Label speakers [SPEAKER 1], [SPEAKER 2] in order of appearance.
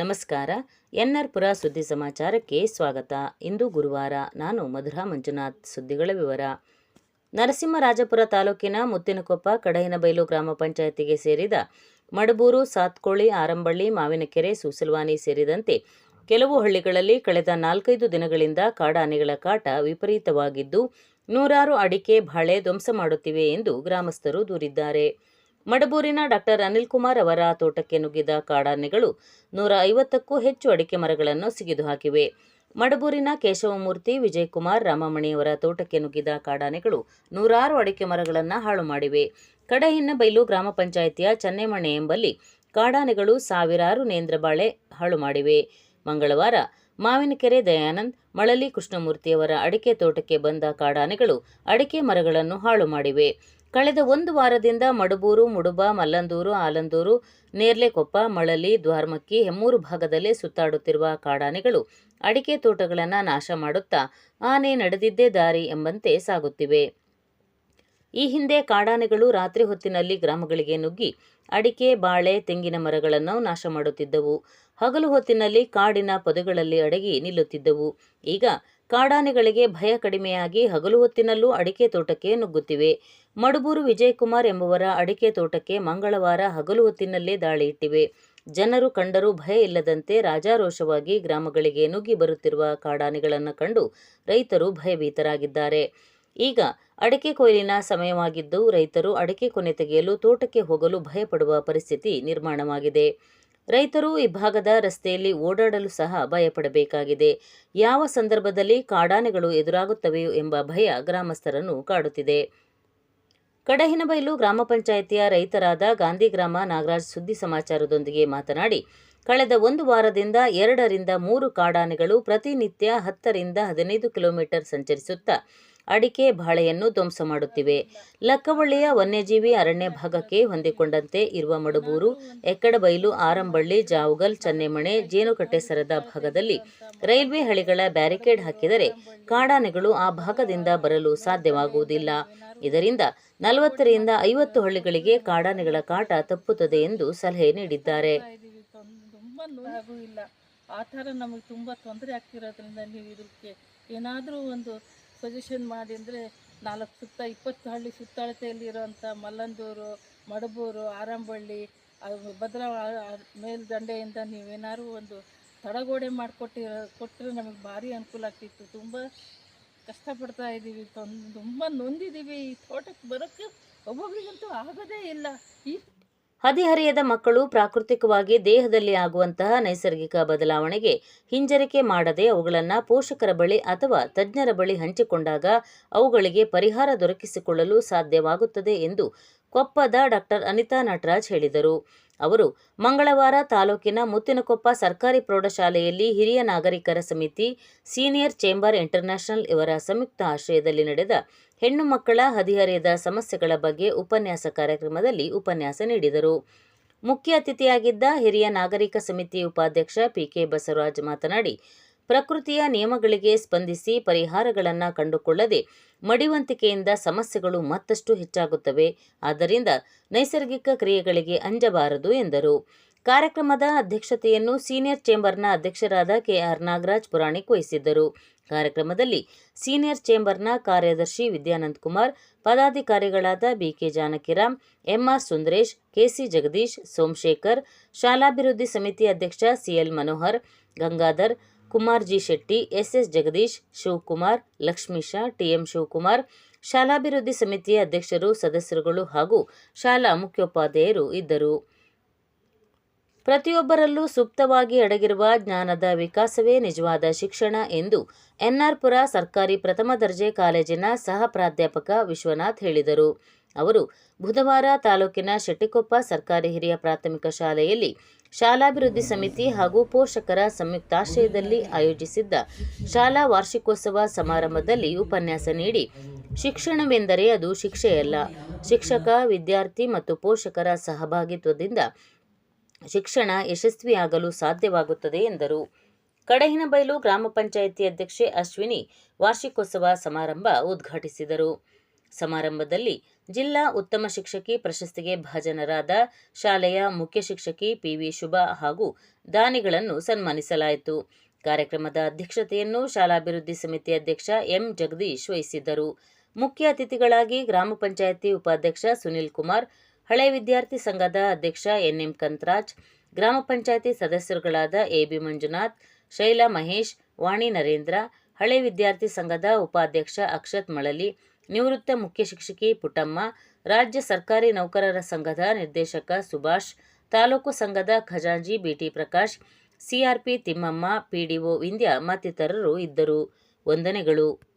[SPEAKER 1] ನಮಸ್ಕಾರ. ಎನ್ಆರ್ಪುರ ಸುದ್ದಿ ಸಮಾಚಾರಕ್ಕೆ ಸ್ವಾಗತ. ಇಂದು ಗುರುವಾರ. ನಾನು ಮಧುರಾ ಮಂಜುನಾಥ್. ಸುದ್ದಿಗಳ ವಿವರ. ನರಸಿಂಹರಾಜಪುರ ತಾಲೂಕಿನ ಮುತ್ತಿನಕೊಪ್ಪ ಕಡಹಿನಬೈಲು ಗ್ರಾಮ ಪಂಚಾಯತಿಗೆ ಸೇರಿದ ಮಡಬೂರು, ಸಾತ್ಕೋಳಿ, ಆರಂಬಳ್ಳಿ, ಮಾವಿನಕೆರೆ, ಸೂಸಲವಾನಿ ಸೇರಿದಂತೆ ಕೆಲವು ಹಳ್ಳಿಗಳಲ್ಲಿ ಕಳೆದ 4-5 ದಿನಗಳಿಂದ ಕಾಡಾನೆಗಳ ಕಾಟ ವಿಪರೀತವಾಗಿದ್ದು, ನೂರಾರು ಅಡಿಕೆ, ಬಾಳೆ ಧ್ವಂಸ ಮಾಡುತ್ತಿವೆ ಎಂದು ಗ್ರಾಮಸ್ಥರು ದೂರಿದ್ದಾರೆ. ಮಡಬೂರಿನ ಡಾ ಅನಿಲ್ ಕುಮಾರ್ ಅವರ ತೋಟಕ್ಕೆ ನುಗ್ಗಿದ ಕಾಡಾನೆಗಳು 150ಕ್ಕೂ ಹೆಚ್ಚು ಅಡಿಕೆ ಮರಗಳನ್ನು ಸಿಗಿದು ಹಾಕಿವೆ. ಮಡಬೂರಿನ ಕೇಶವಮೂರ್ತಿ, ವಿಜಯಕುಮಾರ್, ರಾಮಮಣಿಯವರ ತೋಟಕ್ಕೆ ನುಗ್ಗಿದ ಕಾಡಾನೆಗಳು ನೂರಾರು ಅಡಿಕೆ ಮರಗಳನ್ನು ಹಾಳು ಮಾಡಿವೆ. ಕಡಹಿನಬೈಲು ಗ್ರಾಮ ಪಂಚಾಯಿತಿಯ ಚನ್ನೆಮಣೆ ಎಂಬಲ್ಲಿ ಕಾಡಾನೆಗಳು ಸಾವಿರಾರು ನೇಂದ್ರ ಬಾಳೆ ಹಾಳು ಮಾಡಿವೆ. ಮಂಗಳವಾರ ಮಾವಿನಕೆರೆ ದಯಾನಂದ್, ಮಳಲಿ ಕೃಷ್ಣಮೂರ್ತಿಯವರ ಅಡಿಕೆ ತೋಟಕ್ಕೆ ಬಂದ ಕಾಡಾನೆಗಳು ಅಡಿಕೆ ಮರಗಳನ್ನು ಹಾಳು ಮಾಡಿವೆ. ಕಳೆದ 1 ವಾರದಿಂದ ಮಡಬೂರು, ಮುಡುಬ, ಮಲ್ಲಂದೂರು, ಆಲಂದೂರು, ನೇರ್ಲೆಕೊಪ್ಪ, ಮಳಲಿ, ದ್ವಾರ್ಮಕ್ಕಿ, ಹೆಮ್ಮೂರು ಭಾಗದಲ್ಲೇ ಸುತ್ತಾಡುತ್ತಿರುವ ಕಾಡಾನೆಗಳು ಅಡಿಕೆ ತೋಟಗಳನ್ನು ನಾಶ ಮಾಡುತ್ತಾ ಆನೆ ನಡೆದಿದ್ದೇ ದಾರಿ ಎಂಬಂತೆ ಸಾಗುತ್ತಿವೆ. ಈ ಹಿಂದೆ ಕಾಡಾನೆಗಳು ರಾತ್ರಿ ಹೊತ್ತಿನಲ್ಲಿ ಗ್ರಾಮಗಳಿಗೆ ನುಗ್ಗಿ ಅಡಿಕೆ, ಬಾಳೆ, ತೆಂಗಿನ ಮರಗಳನ್ನು ನಾಶ ಮಾಡುತ್ತಿದ್ದವು. ಹಗಲು ಹೊತ್ತಿನಲ್ಲಿ ಕಾಡಿನ ಪೊದೆಗಳಲ್ಲಿ ಅಡಗಿ ನಿಲ್ಲುತ್ತಿದ್ದವು. ಈಗ ಕಾಡಾನೆಗಳಿಗೆ ಭಯ ಕಡಿಮೆಯಾಗಿ ಹಗಲು ಹೊತ್ತಿನಲ್ಲೂ ಅಡಿಕೆ ತೋಟಕ್ಕೆ ನುಗ್ಗುತ್ತಿವೆ. ಮಡಬೂರು ವಿಜಯಕುಮಾರ್ ಎಂಬುವರ ಅಡಿಕೆ ತೋಟಕ್ಕೆ ಮಂಗಳವಾರ ಹಗಲು ಹೊತ್ತಿನಲ್ಲೇ ದಾಳಿ ಇಟ್ಟಿವೆ. ಜನರು ಕಂಡರೂ ಭಯ ಇಲ್ಲದಂತೆ ರಾಜಾರೋಷವಾಗಿ ಗ್ರಾಮಗಳಿಗೆ ನುಗ್ಗಿ ಬರುತ್ತಿರುವ ಕಾಡಾನೆಗಳನ್ನು ಕಂಡು ರೈತರು ಭಯಭೀತರಾಗಿದ್ದಾರೆ. ಈಗ ಅಡಿಕೆ ಕೊಯ್ಲಿನ ಸಮಯವಾಗಿದ್ದು, ರೈತರು ಅಡಿಕೆ ಕೊನೆ ತೆಗೆಯಲು ತೋಟಕ್ಕೆ ಹೋಗಲು ಭಯಪಡುವ ಪರಿಸ್ಥಿತಿ ನಿರ್ಮಾಣವಾಗಿದೆ. ರೈತರು ಈ ಭಾಗದ ರಸ್ತೆಯಲ್ಲಿ ಓಡಾಡಲು ಸಹ ಭಯಪಡಬೇಕಾಗಿದೆ. ಯಾವ ಸಂದರ್ಭದಲ್ಲಿ ಕಾಡಾನೆಗಳು ಎದುರಾಗುತ್ತವೆಯೋ ಎಂಬ ಭಯ ಗ್ರಾಮಸ್ಥರನ್ನು ಕಾಡುತ್ತಿದೆ. ಕಡಹಿನಬೈಲು ಗ್ರಾಮ ಪಂಚಾಯಿತಿಯ ರೈತರಾದ ಗಾಂಧಿಗ್ರಾಮ ನಾಗರಾಜ್ ಸುದ್ದಿ ಸಮಾಚಾರದೊಂದಿಗೆ ಮಾತನಾಡಿ, ಕಳೆದ 1 ವಾರದಿಂದ 2-3 ಕಾಡಾನೆಗಳು ಪ್ರತಿನಿತ್ಯ 10ರಿಂದ 15 ಕಿಲೋಮೀಟರ್ ಸಂಚರಿಸುತ್ತಾ ಅಡಿಕೆ, ಬಾಳೆಯನ್ನು ಧ್ವಂಸ ಮಾಡುತ್ತಿವೆ. ಲಕ್ಕವಳ್ಳಿಯ ವನ್ಯಜೀವಿ ಅರಣ್ಯ ಭಾಗಕ್ಕೆ ಹೊಂದಿಕೊಂಡಂತೆ ಇರುವ ಮಡಬೂರು, ಎಕ್ಕಡಬೈಲು, ಆರಂಬಳ್ಳಿ, ಜಾವಗಲ್, ಚನ್ನೆಮಣೆ, ಜೇನುಕಟ್ಟೆಸರದ ಭಾಗದಲ್ಲಿ ರೈಲ್ವೆ ಹಳಿಗಳ ಬ್ಯಾರಿಕೇಡ್ ಹಾಕಿದರೆ ಕಾಡಾನೆಗಳು ಆ ಭಾಗದಿಂದ ಬರಲು ಸಾಧ್ಯವಾಗುವುದಿಲ್ಲ. ಇದರಿಂದ 40ರಿಂದ 50 ಹಳ್ಳಿಗಳಿಗೆ ಕಾಡಾನೆಗಳ ಕಾಟ ತಪ್ಪುತ್ತದೆ ಎಂದು ಸಲಹೆ ನೀಡಿದ್ದಾರೆ.
[SPEAKER 2] ಆ ಥರ ನಮಗೆ ತುಂಬ ತೊಂದರೆ ಆಗ್ತಿರೋದ್ರಿಂದ ನೀವು ಇದಕ್ಕೆ ಏನಾದರೂ ಒಂದು ಸಜೆಷನ್ ಮಾಡಿ ಅಂದರೆ 20 ಹಳ್ಳಿ ಸುತ್ತಳತೆಯಲ್ಲಿರೋಂಥ ಮಲ್ಲಂದೂರು, ಮಡಬೂರು, ಆರಂಬಳ್ಳಿ, ಭದ್ರಾ ಮೇಲ್ದಂಡೆಯಿಂದ ನೀವೇನಾದ್ರು ಒಂದು ತಡೆಗೋಡೆ ಕೊಟ್ಟರೆ ನಮಗೆ ಭಾರಿ ಅನುಕೂಲ ಆಗ್ತಿತ್ತು. ತುಂಬ ಕಷ್ಟಪಡ್ತಾ ಇದ್ದೀವಿ, ತುಂಬ ನೊಂದಿದ್ದೀವಿ. ಈ ತೋಟಕ್ಕೆ ಬರೋಕ್ಕೆ ಒಬ್ಬೊಬ್ಬರಿಗಂತೂ ಆಗೋದೇ ಇಲ್ಲ.
[SPEAKER 1] ಹದಿಹರೆಯದ ಮಕ್ಕಳು ಪ್ರಾಕೃತಿಕವಾಗಿ ದೇಹದಲ್ಲಿ ಆಗುವಂತಹ ನೈಸರ್ಗಿಕ ಬದಲಾವಣೆಗೆ ಹಿಂಜರಿಕೆ ಮಾಡದೆ ಅವುಗಳನ್ನು ಪೋಷಕರ ಬಳಿ ಅಥವಾ ತಜ್ಞರ ಬಳಿ ಹಂಚಿಕೊಂಡಾಗ ಅವುಗಳಿಗೆ ಪರಿಹಾರ ದೊರಕಿಸಿಕೊಳ್ಳಲು ಸಾಧ್ಯವಾಗುತ್ತದೆ ಎಂದು ಕೊಪ್ಪದ ಡಾ ಅನಿತಾ ನಟರಾಜ್ ಹೇಳಿದರು. ಅವರು ಮಂಗಳವಾರ ತಾಲೂಕಿನ ಮುತ್ತಿನಕೊಪ್ಪ ಸರ್ಕಾರಿ ಪ್ರೌಢಶಾಲೆಯಲ್ಲಿ ಹಿರಿಯ ನಾಗರಿಕರ ಸಮಿತಿ, ಸೀನಿಯರ್ ಚೇಂಬರ್ ಇಂಟರ್ನ್ಯಾಷನಲ್ ಇವರ ಸಂಯುಕ್ತ ಆಶ್ರಯದಲ್ಲಿ ನಡೆದ ಹೆಣ್ಣು ಮಕ್ಕಳ ಹದಿಹರೆಯದ ಸಮಸ್ಯೆಗಳ ಬಗ್ಗೆ ಉಪನ್ಯಾಸ ಕಾರ್ಯಕ್ರಮದಲ್ಲಿ ಉಪನ್ಯಾಸ ನೀಡಿದರು. ಮುಖ್ಯ ಅತಿಥಿಯಾಗಿದ್ದ ಹಿರಿಯ ನಾಗರಿಕ ಸಮಿತಿ ಉಪಾಧ್ಯಕ್ಷ ಪಿಕೆ ಬಸವರಾಜ್ ಮಾತನಾಡಿ, ಪ್ರಕೃತಿಯ ನಿಯಮಗಳಿಗೆ ಸ್ಪಂದಿಸಿ ಪರಿಹಾರಗಳನ್ನು ಕಂಡುಕೊಳ್ಳದೆ ಮಡಿವಂತಿಕೆಯಿಂದ ಸಮಸ್ಯೆಗಳು ಮತ್ತಷ್ಟು ಹೆಚ್ಚಾಗುತ್ತವೆ. ಆದ್ದರಿಂದ ನೈಸರ್ಗಿಕ ಕ್ರಿಯೆಗಳಿಗೆ ಅಂಜಬಾರದು ಎಂದರು. ಕಾರ್ಯಕ್ರಮದ ಅಧ್ಯಕ್ಷತೆಯನ್ನು ಸೀನಿಯರ್ ಚೇಂಬರ್ನ ಅಧ್ಯಕ್ಷರಾದ ಕೆಆರ್ ನಾಗರಾಜ್ ಪುರಾಣಿಕ್ ವಹಿಸಿದ್ದರು. ಕಾರ್ಯಕ್ರಮದಲ್ಲಿ ಸೀನಿಯರ್ ಚೇಂಬರ್ನ ಕಾರ್ಯದರ್ಶಿ ವಿದ್ಯಾನಂದ್ ಕುಮಾರ್, ಪದಾಧಿಕಾರಿಗಳಾದ B K Janakiram, M R Sundaresh, K C Jagadish, Somashekhar, ಶಾಲಾಭಿವೃದ್ಧಿ ಸಮಿತಿ ಅಧ್ಯಕ್ಷ C L Manohar, Gangadhar, Kumar G Shetty, S S Jagadish, Shivakumar, Lakshmisha, T M Shivakumar, ಶಾಲಾಭಿವೃದ್ಧಿ ಸಮಿತಿಯ ಅಧ್ಯಕ್ಷರು, ಸದಸ್ಯರುಗಳು ಹಾಗೂ ಶಾಲಾ ಮುಖ್ಯೋಪಾಧ್ಯಾಯರು ಇದ್ದರು. ಪ್ರತಿಯೊಬ್ಬರಲ್ಲೂ ಸುಪ್ತವಾಗಿ ಅಡಗಿರುವ ಜ್ಞಾನದ ವಿಕಾಸವೇ ನಿಜವಾದ ಶಿಕ್ಷಣ ಎಂದು ಎನ್ಆರ್ಪುರ ಸರ್ಕಾರಿ ಪ್ರಥಮ ದರ್ಜೆ ಕಾಲೇಜಿನ ಸಹ ಪ್ರಾಧ್ಯಾಪಕ ವಿಶ್ವನಾಥ್ ಹೇಳಿದರು. ಅವರು ಬುಧವಾರ ತಾಲೂಕಿನ ಶೆಟ್ಟಿಕೊಪ್ಪ ಸರ್ಕಾರಿ ಹಿರಿಯ ಪ್ರಾಥಮಿಕ ಶಾಲೆಯಲ್ಲಿ ಶಾಲಾಭಿವೃದ್ಧಿ ಸಮಿತಿ ಹಾಗೂ ಪೋಷಕರ ಸಂಯುಕ್ತಾಶ್ರಯದಲ್ಲಿ ಆಯೋಜಿಸಿದ್ದ ಶಾಲಾ ವಾರ್ಷಿಕೋತ್ಸವ ಸಮಾರಂಭದಲ್ಲಿ ಉಪನ್ಯಾಸ ನೀಡಿ, ಶಿಕ್ಷಣವೆಂದರೆ ಅದು ಶಿಕ್ಷೆಯಲ್ಲ, ಶಿಕ್ಷಕ, ವಿದ್ಯಾರ್ಥಿ ಮತ್ತು ಪೋಷಕರ ಸಹಭಾಗಿತ್ವದಿಂದ ಶಿಕ್ಷಣ ಯಶಸ್ವಿಯಾಗಲು ಸಾಧ್ಯವಾಗುತ್ತದೆ ಎಂದರು. ಕಡಹಿನಬೈಲು ಗ್ರಾಮ ಪಂಚಾಯಿತಿ ಅಧ್ಯಕ್ಷೆ ಅಶ್ವಿನಿ ವಾರ್ಷಿಕೋತ್ಸವ ಸಮಾರಂಭ ಉದ್ಘಾಟಿಸಿದರು. ಸಮಾರಂಭದಲ್ಲಿ ಜಿಲ್ಲಾ ಉತ್ತಮ ಶಿಕ್ಷಕಿ ಪ್ರಶಸ್ತಿಗೆ ಭಾಜನರಾದ ಶಾಲೆಯ ಮುಖ್ಯ ಶಿಕ್ಷಕಿ ಪಿವಿ ಶುಭಾ ಹಾಗೂ ದಾನಿಗಳನ್ನು ಸನ್ಮಾನಿಸಲಾಯಿತು. ಕಾರ್ಯಕ್ರಮದ ಅಧ್ಯಕ್ಷತೆಯನ್ನು ಶಾಲಾಭಿವೃದ್ಧಿ ಸಮಿತಿ ಅಧ್ಯಕ್ಷ ಎಂ ಜಗದೀಶ್ ವಹಿಸಿದ್ದರು. ಮುಖ್ಯ ಅತಿಥಿಗಳಾಗಿ ಗ್ರಾಮ ಪಂಚಾಯಿತಿ ಉಪಾಧ್ಯಕ್ಷ ಸುನಿಲ್ ಕುಮಾರ್, ಹಳೆ ವಿದ್ಯಾರ್ಥಿ ಸಂಘದ ಅಧ್ಯಕ್ಷ ಎನ್ಎಂ ಕಂತರಾಜ್, ಗ್ರಾಮ ಪಂಚಾಯಿತಿ ಸದಸ್ಯರುಗಳಾದ ಎಬಿ ಮಂಜುನಾಥ್, ಶೈಲಾ ಮಹೇಶ್, ವಾಣಿ ನರೇಂದ್ರ, ಹಳೆ ವಿದ್ಯಾರ್ಥಿ ಸಂಘದ ಉಪಾಧ್ಯಕ್ಷ ಅಕ್ಷತ್ ಮಳಲಿ, ನಿವೃತ್ತ ಮುಖ್ಯ ಶಿಕ್ಷಕಿ ಪುಟ್ಟಮ್ಮ, ರಾಜ್ಯ ಸರ್ಕಾರಿ ನೌಕರರ ಸಂಘದ ನಿರ್ದೇಶಕ ಸುಭಾಷ್, ತಾಲೂಕು ಸಂಘದ ಖಜಾಂಚಿ BT Prakash, CRP Thimmamma, PDO Vindhya ಮತ್ತಿತರರು ಇದ್ದರು. ವಂದನೆಗಳು.